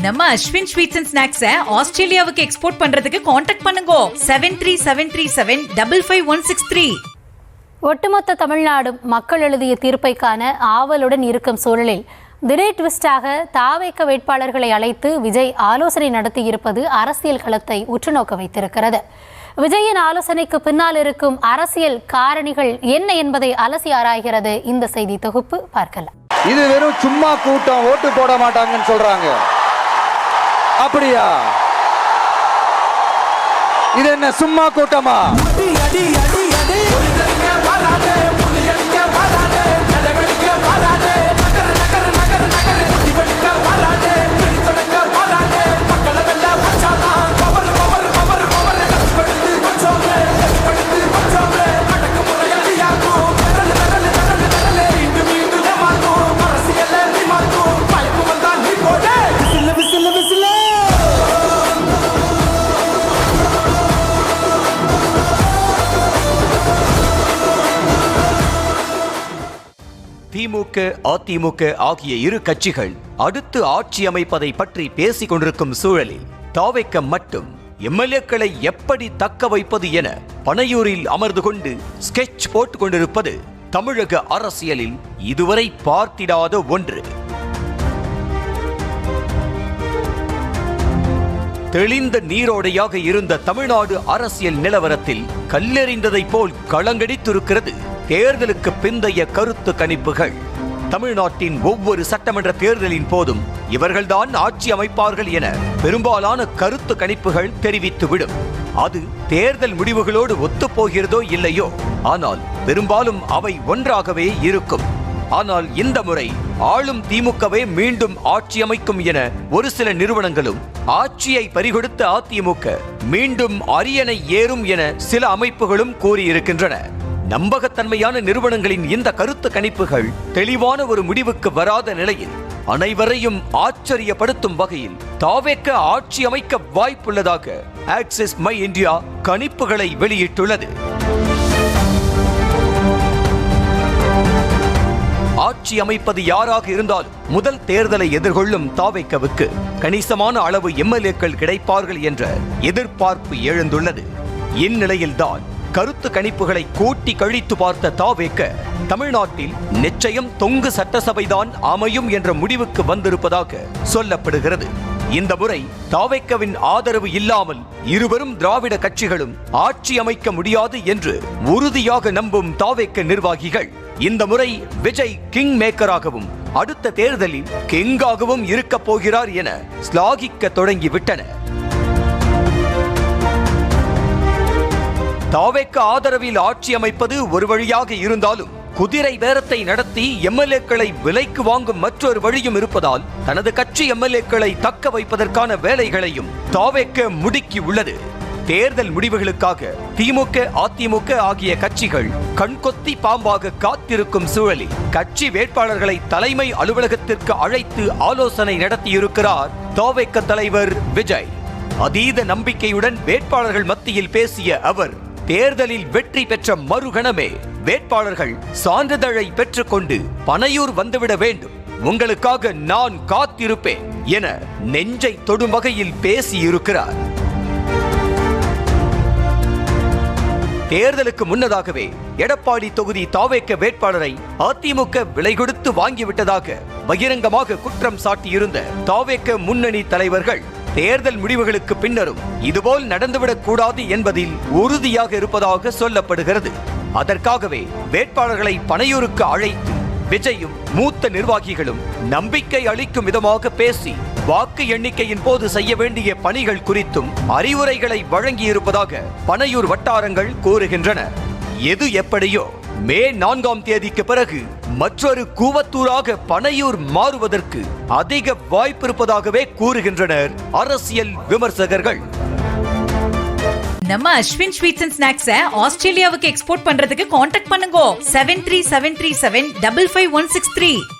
நம்ம Ashwin sweets and ஸ்நாக்ஸை ஆஸ்திரேலியாவுக்கு export பண்றதுக்கு காண்டாக்ட் பண்ணுங்க 7373755163. ஒட்டுமொத்த தமிழ்நாடும் மக்கள் எழுதிய தீர்ப்பை காண ஆவலுடன் இருக்கும் சூழலில் திடீர் ட்விஸ்டாக தாவேக வேட்பாளர்களை அழைத்து விஜய் ஆலோசனை நடத்தியிருப்பது அரசியல் களத்தை உற்றுநோக்க வைத்திருக்கிறது. விஜயின் ஆலோசனைக்கு பின்னால் இருக்கும் அரசியல் காரணிகள் என்ன என்பதை அலசி ஆராய்கிறது இந்த செய்தி தொகுப்பு. பார்க்கலாம். இது வெறும் சும்மா கூட்டம், ஓட்டு போட மாட்டாங்கன்னு சொல்றாங்க. அப்படியா? இது என்ன சும்மா கூட்டமா? திமுக, அதிமுக ஆகிய இரு கட்சிகள் அடுத்து ஆட்சி அமைப்பதை பற்றி பேசிக் கொண்டிருக்கும் சூழலில் தாவேக மட்டும் எம்எல்ஏக்களை எப்படி தக்க வைப்பது என பனையூரில் அமர்ந்து கொண்டு ஸ்கெட்ச் போட்டுக் கொண்டிருப்பது தமிழக அரசியலில் இதுவரை பார்த்திடாத ஒன்று. தெளிந்த நீரோடையாக இருந்த தமிழ்நாடு அரசியல் நிலவரத்தில் கல்லெறிந்ததை போல் களங்கடித்திருக்கிறது தேர்தலுக்கு பிந்தைய கருத்து கணிப்புகள். தமிழ்நாட்டின் ஒவ்வொரு சட்டமன்ற தேர்தலின் போதும் இவர்கள்தான் ஆட்சி அமைப்பார்கள் என பெரும்பாலான கருத்து கணிப்புகள் தெரிவித்துவிடும். அது தேர்தல் முடிவுகளோடு ஒத்துப்போகிறதோ இல்லையோ, ஆனால் பெரும்பாலும் அவை ஒன்றாகவே இருக்கும். ஆனால் இந்த முறை ஆளும் திமுகவே மீண்டும் ஆட்சி அமைக்கும் என ஒரு சில நிறுவனங்களும், ஆட்சியை பறிகொடுத்த அதிமுக மீண்டும் அரியணை ஏறும் என சில அமைப்புகளும் கூறியிருக்கின்றன. நம்பகத்தன்மையான நிறுவனங்களின் இந்த கருத்து கணிப்புகள் தெளிவான ஒரு முடிவுக்கு வராத நிலையில் அனைவரையும் ஆச்சரியப்படுத்தும் வகையில் தாவேக ஆட்சி அமைக்க வாய்ப்புள்ளதாக ஆக்சிஸ் மை இந்தியா கணிப்புகளை வெளியிட்டுள்ளது. ஆட்சி அமைப்பது யாராக இருந்தாலும் முதல் தேர்தலை எதிர்கொள்ளும் தாவேகவுக்கு கணிசமான அளவு எம்எல்ஏக்கள் கிடைப்பார்கள் என்ற எதிர்பார்ப்பு எழுந்துள்ளது. இந்நிலையில்தான் கருத்து கணிப்புகளை கூட்டி கழித்து பார்த்த தாவேக தமிழ்நாட்டில் நிச்சயம் தொங்கு சட்டசபைதான் அமையும் என்ற முடிவுக்கு வந்திருப்பதாக சொல்லப்படுகிறது. இந்த முறை தாவேகவின் ஆதரவு இல்லாமல் இருவரும் திராவிட கட்சிகளும் ஆட்சி அமைக்க முடியாது என்று உறுதியாக நம்பும் தாவேக நிர்வாகிகள் இந்த முறை விஜய் கிங் மேக்கராகவும் அடுத்த தேர்தலில் கிங்காகவும் இருக்க போகிறார் என ஸ்லாகிக்க தொடங்கிவிட்டனர். தாவேக ஆதரவில் ஆட்சி அமைப்பது ஒரு வழியாக இருந்தாலும் குதிரை பேரத்தை நடத்தி எம்எல்ஏக்களை விலைக்கு வாங்கும் மற்றொரு வழியும் இருப்பதால் தனது கட்சி எம்எல்ஏக்களை தக்க வைப்பதற்கான வேலைகளையும் தாவேக முடுக்கி உள்ளது. தேர்தல் முடிவுகளுக்காக திமுக, அதிமுக ஆகிய கட்சிகள் கண்கொத்தி பாம்பாக காத்திருக்கும் சூழலில் கட்சி வேட்பாளர்களை தலைமை அலுவலகத்திற்கு அழைத்து ஆலோசனை நடத்தியிருக்கிறார் தாவேக தலைவர் விஜய். அதீத நம்பிக்கையுடன் வேட்பாளர்கள் மத்தியில் பேசிய அவர், தேர்தலில் வெற்றி பெற்ற மறுகணமே வேட்பாளர்கள் சான்றிதழை பெற்றுக்கொண்டு பனையூர் வந்துவிட வேண்டும், உங்களுக்காக நான் காத்திருப்பேன் என நெஞ்சை தொடும் வகையில் பேசியிருக்கிறார். தேர்தலுக்கு முன்னதாகவே எடப்பாடி தொகுதி தாவேக வேட்பாளரை அதிமுக விலை கொடுத்து வாங்கிவிட்டதாக பகிரங்கமாக குற்றம் சாட்டியிருந்த தாவேக முன்னணி தலைவர்கள் தேர்தல் முடிவுகளுக்கு பின்னரும் இதுபோல் நடந்துவிடக் கூடாது என்பதில் உறுதியாக இருப்பதாக சொல்லப்படுகிறது. அதற்காகவே வேட்பாளர்களை பனையூருக்கு அழைத்து விஜயும் மூத்த நிர்வாகிகளும் நம்பிக்கை அளிக்கும் விதமாக பேசி வாக்கு எண்ணிக்கையின் போது செய்ய வேண்டிய பணிகள் குறித்தும் அறிவுரைகளை வழங்கியிருப்பதாக பனையூர் வட்டாரங்கள் கூறுகின்றன. எது எப்படியோ மே 4ஆம் தேதிக்கு பிறகு மற்றொரு கூவத்தூராக பனையூர் மாறுவதற்கு அதிக வாய்ப்பு இருப்பதாகவே கூறுகின்றனர் அரசியல் விமர்சகர்கள். நம்ம அஸ்வின் ஸ்வீட்ஸ் அண்ட் ஸ்நாக்ஸை ஆஸ்திரேலியாவுக்கு எக்ஸ்போர்ட் பண்றதுக்கு காண்டாக்ட் பண்ணுங்க 7373755163.